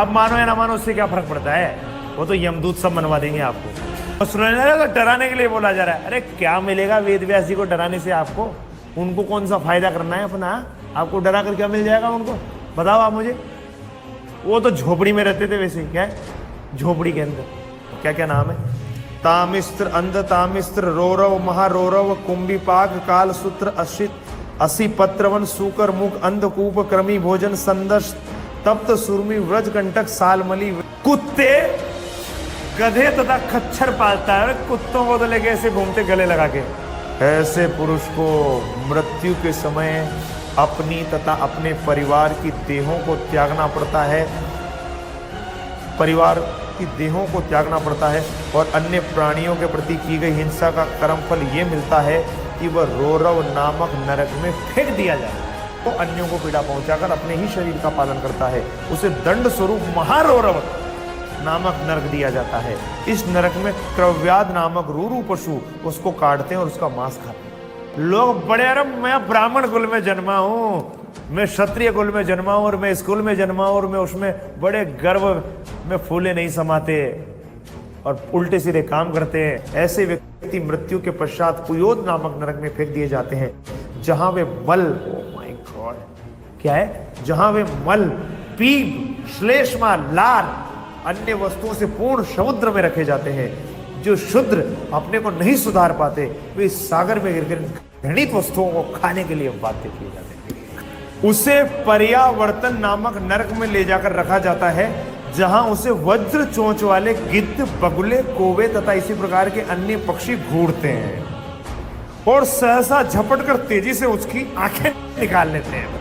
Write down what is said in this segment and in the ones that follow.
आप मानो या ना मानो उससे क्या फर्क पड़ता है, वो तो यमदूत सब मनवा देंगे आपको। सुनने तो डराने के लिए बोला जा रहा है। अरे क्या मिलेगा वेद व्यास जी को डराने से आपको? उनको कौन सा फायदा करना है अपना? आपको डरा कर क्या मिल जाएगा उनको, बताओ आप मुझे। वो तो झोपड़ी में रहते थे, वैसे क्या है झोपड़ी के अंदर, क्या क्या नाम है, तामिस्त्र अंध तामिस्त्र रोरव महारोरव कुंभिपाक काल सूत्र अशित असी पत्रवन सूकर मुख अंधकूप क्रमी भोजन संदर्श तप्त सुरमी व्रज कंटक सालमली। कुत्ते गधे तथा खच्चर पालता है, कुत्तों को तो लेके ऐसे घूमते गले लगा के। ऐसे पुरुष को मृत्यु के समय अपनी तथा अपने परिवार की देहों को त्यागना पड़ता है, परिवार की देहों को त्यागना पड़ता है और अन्य प्राणियों के प्रति की गई हिंसा का कर्मफल ये मिलता है कि वह रोरव नामक नरक में फेंक दिया जाए। तो अन्यों को पीड़ा पहुंचाकर अपने ही शरीर का पालन करता है, उसे दंड स्वरूप महारोरव नामक नरक दिया जाता है। इस नरक में क्रव्याद नामक रूरू पशु उसको काटते हैं और उसका मांस खाते हैं। लोग बड़े, अरे मैं ब्राह्मण कुल में जन्मा हूँ, मैं क्षत्रिय कुल में जन्मा हूँ और मैं स्कूल में जन्मा हूँ और मैं उसमें बड़े गर्व में फूले नहीं समाते और उल्टे सीधे काम करते हैं। ऐसे व्यक्ति मृत्यु के पश्चात कुयोद नामक नरक में फेंक दिए जाते हैं, जहां वे मल, ओ माय गॉड, क्या है, जहां वे मल पीप श्लेष्मा लार अन्य वस्तुओं से पूर्ण समुद्र में रखे जाते हैं। जो शूद्र अपने को नहीं सुधार पाते वे इस सागर में गिरकर घृणित वस्तुओं को खाने के लिए बाध्य किए जाते हैं। उसे पर्यावर्तन नामक नरक में ले जाकर रखा जाता है, जहां उसे वज्र चोंच वाले गिद्ध बगुले कौवे तथा इसी प्रकार के अन्य पक्षी घूरते हैं और सहसा झपट कर तेजी से उसकी आंखें निकाल लेते हैं।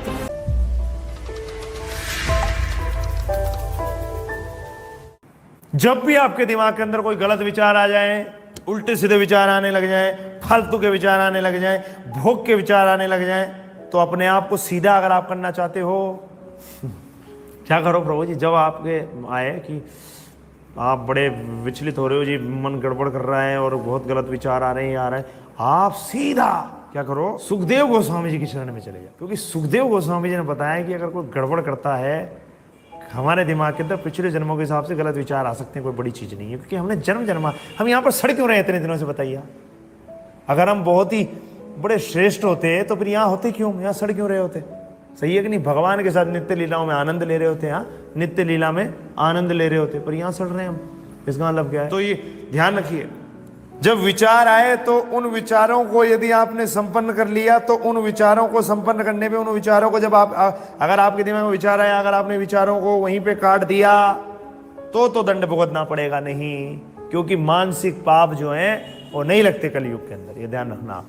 जब भी आपके दिमाग के अंदर कोई गलत विचार आ जाए, उल्टे सीधे विचार आने लग जाए, फालतू के विचार आने लग जाए, भोग के विचार आने लग जाए, तो अपने आप को सीधा अगर आप करना चाहते हो, क्या करो प्रभु जी, जब आपके आए कि आप बड़े विचलित हो रहे हो जी, मन गड़बड़ कर रहा है और बहुत गलत विचार आ रहे हैं, आप सीधा क्या करो, सुखदेव गोस्वामी जी की शरण में चले जाओ। क्योंकि सुखदेव गोस्वामी जी ने बताया कि अगर कोई गड़बड़ करता है, हमारे दिमाग के अंदर पिछले जन्मों के हिसाब से गलत विचार आ सकते हैं, कोई बड़ी चीज नहीं है। क्योंकि हमने जन्मा, हम यहाँ पर सड़ क्यों रहे इतने दिनों से, बताइए। अगर हम बहुत ही बड़े श्रेष्ठ होते तो फिर यहाँ होते क्यों, यहाँ सड़ क्यों रहे होते? सही है कि नहीं? भगवान के साथ नित्य लीलाओं में आनंद ले रहे होते हैं, नित्य लीला में आनंद ले रहे होते, पर यहाँ सड़ रहे हैं हम। इसका मतलब क्या है? तो ये ध्यान रखिए, जब विचार आए तो उन विचारों को यदि आपने संपन्न कर लिया, तो उन विचारों को संपन्न करने पे, उन विचारों को जब आप, अगर आपके दिमाग में विचार आया, अगर आपने विचारों को वहीं पे काट दिया तो दंड भुगतना पड़ेगा नहीं, क्योंकि मानसिक पाप जो है वो नहीं लगते कलयुग के अंदर, ये ध्यान रखना।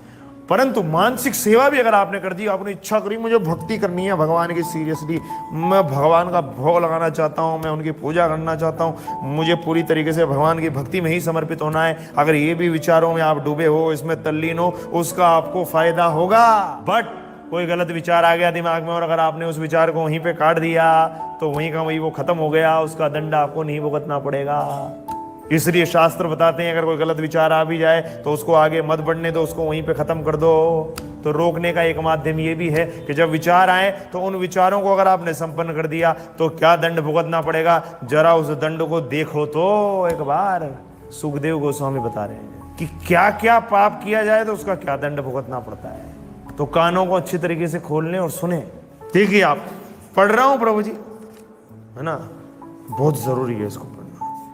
परंतु मानसिक सेवा भी अगर आपने कर दी, आपने इच्छा करी मुझे भक्ति करनी है भगवान की, सीरियसली मैं भगवान का भोग लगाना चाहता हूँ, मैं उनकी पूजा करना चाहता हूँ, मुझे पूरी तरीके से भगवान की भक्ति में ही समर्पित होना है, अगर ये भी विचारों में आप डूबे हो, इसमें तल्लीन हो, उसका आपको फायदा होगा। बट कोई गलत विचार आ गया दिमाग में और अगर आपने उस विचार को वहीं पे काट दिया तो वहीं का वहीं वो खत्म हो गया, उसका दंड आपको नहीं भुगतना पड़ेगा। इसलिए शास्त्र बताते हैं अगर कोई गलत विचार आ भी जाए तो उसको आगे मत बढ़ने दो, उसको वहीं पे खत्म कर दो। तो रोकने का एक माध्यम ये भी है कि जब विचार आए तो उन विचारों को अगर आपने संपन्न कर दिया तो क्या दंड भुगतना पड़ेगा, जरा उस दंड को देखो तो एक बार। सुखदेव गोस्वामी बता रहे हैं कि क्या क्या पाप किया जाए तो उसका क्या दंड भुगतना पड़ता है। तो कानों को अच्छी तरीके से खोलने और सुने। देखिए आप, पढ़ रहा हूं प्रभु जी, है ना, बहुत जरूरी है इसको।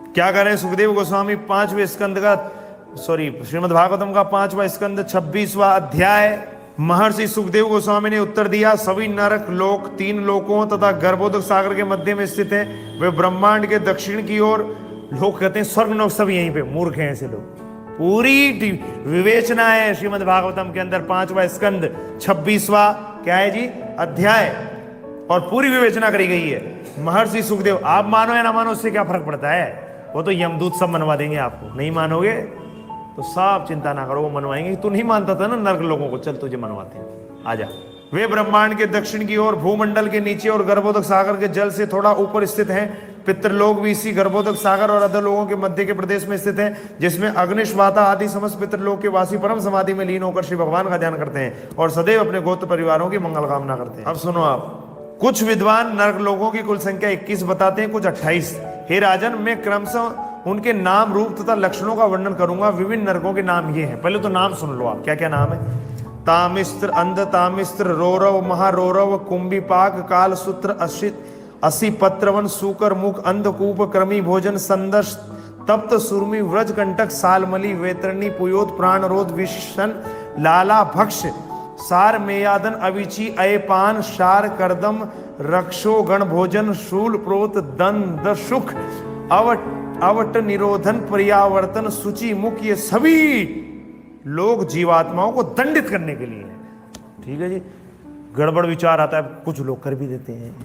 क्या करें? सुखदेव गोस्वामी 5वें स्कंद का, श्रीमद् भागवतम का 5वां स्कंद 26वां अध्याय। महर्षि सुखदेव गोस्वामी ने उत्तर दिया, सभी नरक लोक 3 लोकों तथा गर्भोदक सागर के मध्य में स्थित हैं। वे ब्रह्मांड के दक्षिण की ओर, लोग कहते हैं स्वर्ग लोक सब यहीं पे, मूर्ख हैं ऐसे लोग। पूरी विवेचना है श्रीमद् भागवतम के अंदर 5वां स्कंद 26वां क्या है जी अध्याय, और पूरी विवेचना करी गई है। महर्षि सुखदेव, आप मानो या ना मानो उससे क्या फर्क पड़ता है, वो तो यमदूत सब मनवा देंगे आपको। नहीं मानोगे तो सब चिंता ना करो, वो मनवाएंगे। तू नहीं मानता था ना नरक लोगों को, चल तुझे मनवाते हैं, आजा। वे ब्रह्मांड के दक्षिण की ओर, भूमंडल के नीचे और गर्भोदक सागर के जल से थोड़ा ऊपर स्थित हैं। पितृलोक भी इसी गर्भोदक सागर और अधोलोकों के मध्य के प्रदेश में स्थित है, जिसमें अग्निश्वाता आदि समस्त पितृलोक के वासी परम समाधि में लीन होकर श्री भगवान का ध्यान करते हैं और सदैव अपने गोत्र परिवारों की मंगल कामना करते हैं। अब सुनो आप, कुछ विद्वान नरक लोगों की कुल संख्या 21 बताते हैं, कुछ 28। हे राजन, मैं क्रमशः उनके नाम, रूप तथा लक्षणों का वर्णन करूंगा। विभिन्न नरकों के नाम ये हैं। पहले तो नाम सुन लो आप, क्या क्या नाम है। तामिस्त्र, अंध तामिस्त्र, रोरव, महारोरव, कुंभीपाक, काल सूत्र, असी पत्रवन, सूकर मुख, अंधकूप, क्रमी भोजन, संदर्श, तप्त सुरमी, व्रज कंटक, सालमली, वेतरणी, पुयोत, प्राणरोध, विषण, लाला, भक्ष, सार, मेयादन, अविची, अयपान, शार, करदम, रक्षो, गण भोजन, शूल, प्रोत, दंद, सुख, अवट निरोधन, पर्यावर्तन, सूचि मुख, ये सभी लोग जीवात्माओं को दंडित करने के लिए हैं। ठीक है जी। गड़बड़ विचार आता है, कुछ लोग कर भी देते हैं,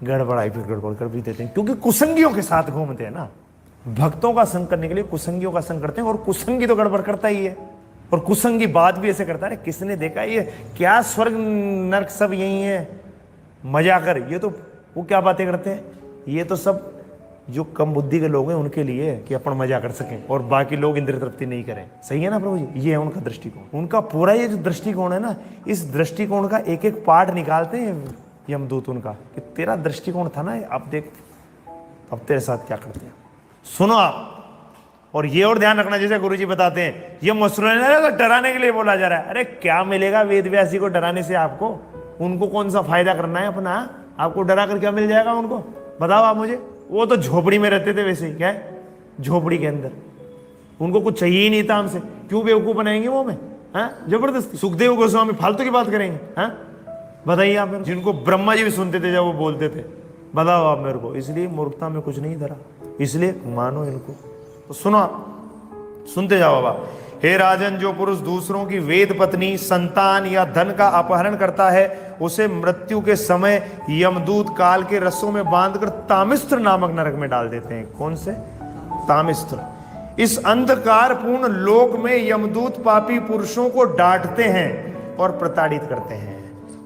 गड़बड़ आई फिर गड़बड़ कर भी देते हैं, क्योंकि कुसंगियों के साथ घूमते हैं ना। भक्तों का संग करने के लिए कुसंगियों का संग करते हैं, और कुसंगी तो गड़बड़ करता ही है, और कुसंगी बात भी ऐसे करता है। किसने देखा ये क्या स्वर्ग नरक सब यही है, मजा कर। ये तो वो क्या बातें करते हैं, ये तो सब जो कम बुद्धि के लोग हैं उनके लिए है कि अपन मजा कर सकें, और बाकी लोग इंद्रिय तृप्ति नहीं करें। सही है ना प्रभु जी? ये है उनका दृष्टिकोण। उनका पूरा ये जो दृष्टिकोण है ना, इस दृष्टिकोण का एक एक पार्ट निकालते हैं यमदूत उनका, कि तेरा दृष्टिकोण था ना, अब देख अब तेरे साथ क्या करते हैं। सुनो आप, और ये और ध्यान रखना, जैसे गुरुजी बताते हैं, ये मसरूर डराने के लिए बोला जा रहा है। अरे क्या मिलेगा वेद व्यासी को डराने से आपको? उनको कौन सा फायदा करना है अपना? आपको डरा कर क्या मिल जाएगा उनको, बताओ आप मुझे। वो तो झोपड़ी में रहते थे वैसे ही, क्या है, झोपड़ी के अंदर, उनको कुछ चाहिए ही नहीं था हमसे। क्यों बेवकूफ बनाएंगे वो हमें? जबरदस्ती। सुखदेव गोस्वामी फालतू की बात करेंगे? बताइए आप मेरे, जिनको ब्रह्मा जी भी सुनते थे जब वो बोलते थे, बताओ आप मेरे को। इसलिए मूर्खता में कुछ नहीं धरा, इसलिए मानो इनको। तो सुनो आप, सुनते जाओ बाबा। हे राजन, जो पुरुष दूसरों की वेद पत्नी, संतान या धन का अपहरण करता है, उसे मृत्यु के समय यमदूत काल के रस्सों में बांधकर तामिस्त्र नामक नरक में डाल देते हैं। कौन से? तामिस्त्र। इस अंधकारपूर्ण लोक में यमदूत पापी पुरुषों को डांटते हैं और प्रताड़ित करते हैं।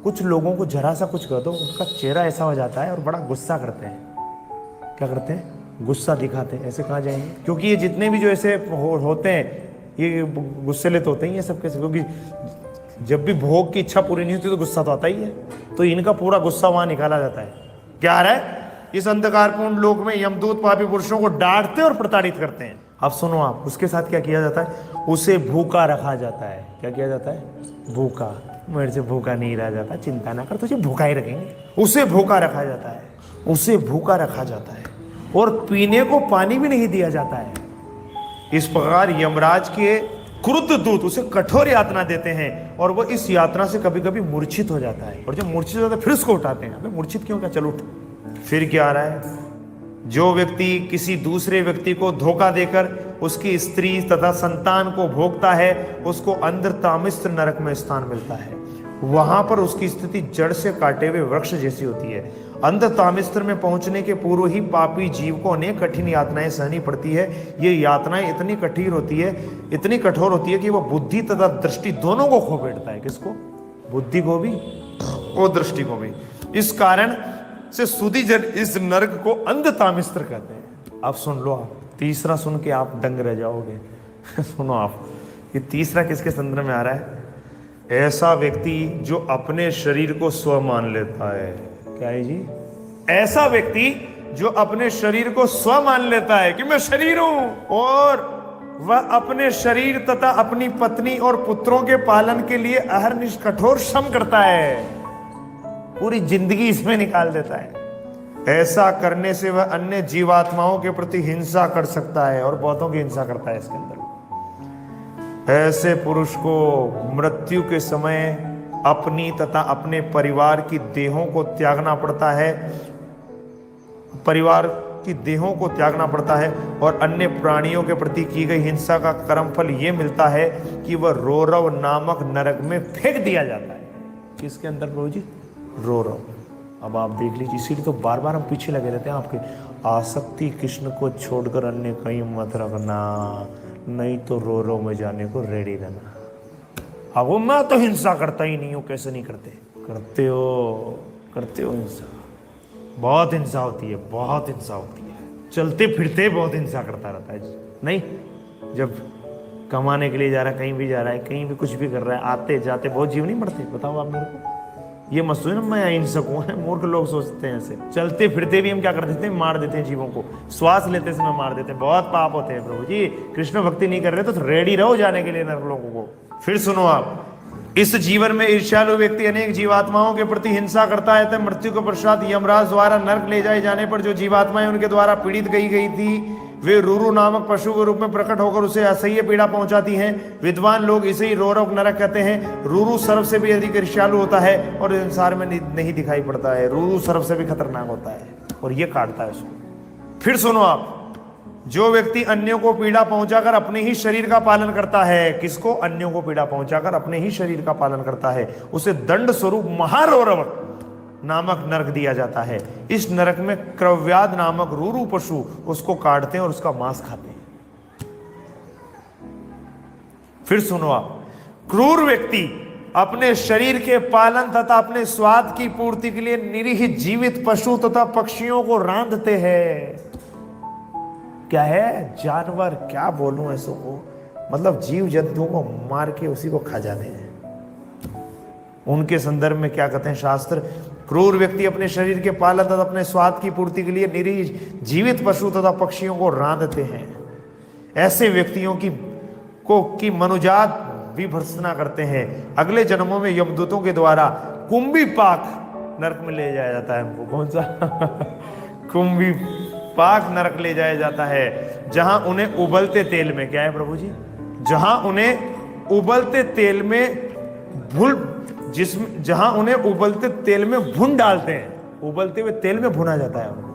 कुछ लोगों को जरा सा कुछ कह दो, उनका चेहरा ऐसा हो जाता है और बड़ा गुस्सा करते हैं। क्या करते हैं? गुस्सा दिखाते हैं। ऐसे कहाँ जाएंगे? क्योंकि ये जितने भी जो ऐसे होते हैं, ये गुस्सेले तो होते ही हैं सबके, क्योंकि जब भी भोग की इच्छा पूरी नहीं होती तो गुस्सा तो आता ही है। तो इनका पूरा गुस्सा वहां निकाला जाता है। क्या आ रहा है? इस अंधकारपूर्ण लोक में यमदूत पापी पुरुषों को डांटते और प्रताड़ित करते हैं। अब सुनो आप, उसके साथ क्या किया जाता है? उसे भूखा रखा जाता है। क्या किया जाता है? भूखा। मेरे से भूखा नहीं रहा जाता, चिंता ना कर, तुझे भूखा ही रखेंगे। उसे भूखा रखा जाता है, उसे भूखा रखा जाता है, और पीने को पानी भी नहीं दिया जाता है। इस प्रकार यमराज के क्रुद्ध दूत उसे कठोर यातना देते हैं, और वो इस यातना से कभी कभी मूर्छित हो जाता है। और जब मूर्छित हो जाता है फिर उसको उठाते हैं। अबे मूर्छित क्यों? क्या, चलो उठ। फिर क्या आ रहा है? जो व्यक्ति किसी दूसरे व्यक्ति को धोखा देकर उसकी स्त्री तथा संतान को भोगता है, उसको अंदर तामिस्त्र नरक में स्थान मिलता है। वहां पर उसकी स्थिति जड़ से काटे हुए वृक्ष जैसी होती है। अंध तामिस्त्र में पहुंचने के पूर्व ही पापी जीव को अनेक कठिन यातनाएं सहनी पड़ती है। ये यातनाएं इतनी कठिन होती है, इतनी कठोर होती है कि वह बुद्धि तथा दृष्टि दोनों को खो बैठता है। किसको? बुद्धि को भी और दृष्टि को भी। इस कारण से सुधी जन इस नरक को अंध तामिस्त्र कहते हैं। अब सुन लो आप, तीसरा सुन के आप दंग रह जाओगे। सुनो आप, ये तीसरा किसके संदर्भ में आ रहा है? ऐसा व्यक्ति जो अपने शरीर को स्व मान लेता है। क्या है जी? ऐसा व्यक्ति जो अपने शरीर को स्व मान लेता है कि मैं शरीर हूं, और वह अपने शरीर तथा अपनी पत्नी और पुत्रों के पालन के लिए अहर्निश कठोर श्रम करता है, पूरी जिंदगी इसमें निकाल देता है। ऐसा करने से वह अन्य जीवात्माओं के प्रति हिंसा कर सकता है, और बहुतों की हिंसा करता है इसके अंदर। ऐसे पुरुष को मृत्यु के समय अपनी तथा अपने परिवार की देहों को त्यागना पड़ता है, परिवार की देहों को त्यागना पड़ता है, और अन्य प्राणियों के प्रति की गई हिंसा का कर्मफल ये मिलता है कि वह रोरव नामक नरक में फेंक दिया जाता है। किसके अंदर प्रभु जी? रोरव। अब आप देख लीजिए, इसीलिए तो बार बार हम पीछे लगे रहते हैं आपके। आसक्ति कृष्ण को छोड़कर अन्य कहीं मत रखना, नहीं तो रोरव में जाने को रेडी रहना। अब मैं तो हिंसा करता ही नहीं हूं। कैसे नहीं करते? करते हो हिंसा। बहुत हिंसा होती है, बहुत हिंसा होती है। चलते फिरते बहुत हिंसा करता रहता है। नहीं, जब कमाने के लिए जा रहा है, कहीं भी जा रहा है, कहीं भी कुछ भी कर रहा है, आते जाते बहुत जीव नहीं मरते? बताओ आप मेरे को। ये मत सोचना मैं अहिंसक हूं, मूर्ख लोग सोचते हैं ऐसे। चलते फिरते भी हम क्या कर देते हैं, मार देते हैं जीवों को, श्वास लेते समय मार देते हैं, बहुत पाप होते हैं प्रभु जी। कृष्ण भक्ति नहीं कर रहे तो रेडी रहो जाने के लिए नरक लोगों को। फिर सुनो आप, इस जीवन में ईर्ष्यालु व्यक्ति अनेक जीवात्माओं के प्रति हिंसा करता है, तब मृत्यु के पश्चात यमराज द्वारा नरक ले जाए जाने पर जो जीवात्माएं उनके द्वारा पीड़ित गई थी, वे रूरू नामक पशु के रूप में प्रकट होकर उसे असह्य पीड़ा पहुंचाती हैं। विद्वान लोग इसे ही रोरक नरक कहते हैं। रूरू सर्प से भी अधिक ईर्ष्यालु होता है और संसार में नहीं दिखाई पड़ता है। रूरू सर्प से भी खतरनाक होता है और ये काटता है उसको। फिर सुनो आप, जो व्यक्ति अन्यों को पीड़ा पहुंचाकर अपने ही शरीर का पालन करता है, किसको? अन्यों को पीड़ा पहुंचाकर अपने ही शरीर का पालन करता है, उसे दंड स्वरूप महारोरवक नामक नरक दिया जाता है। इस नरक में क्रव्याद नामक रूरू पशु उसको काटते हैं और उसका मांस खाते हैं। फिर सुनो आप, क्रूर व्यक्ति अपने शरीर के पालन तथा अपने स्वाद की पूर्ति के लिए निरीह जीवित पशु तथा पक्षियों को रांधते हैं। क्या है? जानवर, क्या बोलूं ऐसो को, मतलब जीव जंतुओं को मार के उसी को खा जाते हैं। उनके संदर्भ में क्या कहते हैं शास्त्र? क्रूर व्यक्ति अपने शरीर के पालन तथा अपने स्वाद की पूर्ति के लिए निरीह जीवित पशु तथा पक्षियों को रांधते हैं। ऐसे व्यक्तियों की मनुजात भी भर्त्सना करते हैं। अगले जन्मों में यमदूतों के द्वारा कुंभी पाक नरक में ले जाया जाता है। हमको कौन सा? कुंभी पाक नरक ले जाया जाता है, जहां उन्हें उबलते तेल में, क्या है प्रभु जी? जहां उन्हें उबलते तेल में जहां उन्हें उबलते तेल में भून डालते हैं। उबलते हुए तेल में भुना जाता है उनको।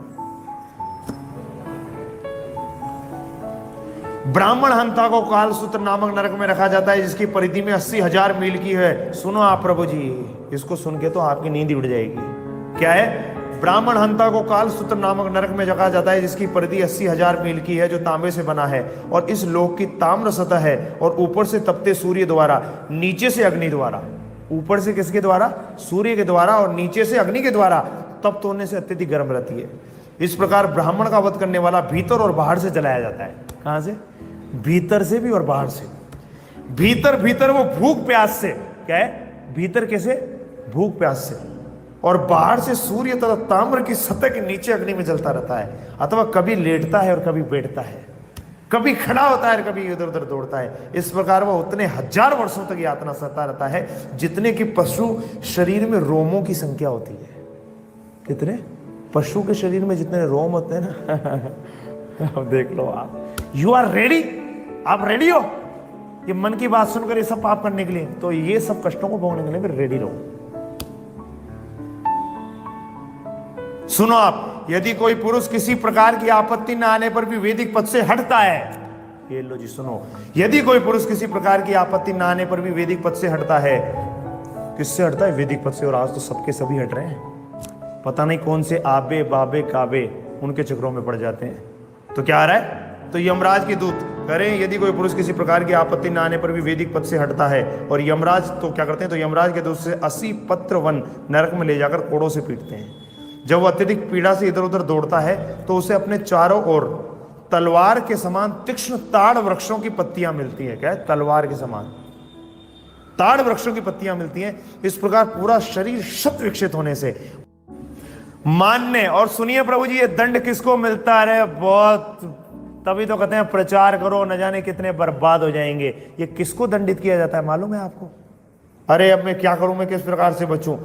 ब्राह्मण हंता को कालसूत्र नामक नरक में रखा जाता है, जिसकी परिधि में 80,000 मील की है। सुनो आप प्रभु जी, इसको सुन के तो आपकी नींद उड़ जाएगी। क्या है? ब्राह्मण हंता को कालसूत्र नामक नरक में रखा जाता है, जिसकी परिधि 80,000 मील की है, जो तांबे से बना है और इस लोक की ताम्र सतह है, और ऊपर से तपते सूर्य द्वारा, नीचे से अग्नि द्वारा। ऊपर से किसके द्वारा? सूर्य के द्वारा, और नीचे से अग्नि के द्वारा तप्त होने से अत्यधिक गर्म रहती है। इस प्रकार ब्राह्मण का वध करने वाला भीतर और बाहर से जलाया जाता है। कहां से? भीतर से भी और बाहर से। भीतर वो भूख प्यास से, क्या है? भीतर कैसे? भूख प्यास से, और बाहर से सूर्य तथा ताम्र की सतह के नीचे अग्नि में जलता रहता है। अथवा कभी लेटता है और कभी बैठता है, कभी खड़ा होता है और कभी इधर उधर दौड़ता है। इस प्रकार वह उतने 1000 वर्षों तक यातना सहता रहता है, जितने कि पशु शरीर में रोमों की संख्या होती है। कितने? पशु के शरीर में जितने रोम होते हैं ना। अब देख लो आप, यू आर रेडी? आप रेडी हो ये मन की बात सुनकर ये सब पाप करने के लिए? तो ये सब कष्टों को भोगने के लिए भी रेडी रहो। सुनो आप, यदि कोई पुरुष किसी प्रकार की आपत्ति न आने पर भी वैदिक पद से हटता है, ये लो जी सुनो, यदि कोई पुरुष किसी प्रकार की आपत्ति न आने पर भी वैदिक पद से हटता है, किससे हटता है? वैदिक पद से। और आज तो सबके सभी हट रहे हैं, पता नहीं कौन से आबे बाबे काबे उनके चक्रों में पड़ जाते हैं। तो क्या आ रहा है? तो यमराज के दूत करें, यदि कोई पुरुष किसी प्रकार की आपत्ति न आने पर भी वैदिक पद से हटता है, और यमराज तो क्या करते हैं? तो यमराज के दूत से 80 पत्र वन नरक में ले जाकर कोड़ों से पीटते हैं। जब वह अत्यधिक पीड़ा से इधर उधर दौड़ता है, तो उसे अपने चारों ओर तलवार के समान तीक्ष्ण ताड़ वृक्षों की पत्तियां मिलती है। क्या है? तलवार के समान ताड़ वृक्षों की पत्तियां मिलती हैं। इस प्रकार पूरा शरीर शत विकसित होने से मानने। और सुनिए प्रभु जी, ये दंड किसको मिलता है? बहुत, तभी तो कहते हैं प्रचार करो, न जाने कितने बर्बाद हो जाएंगे। ये किसको दंडित किया जाता है मालूम है आपको? अरे अब मैं क्या करूं, मैं किस प्रकार से बचूं?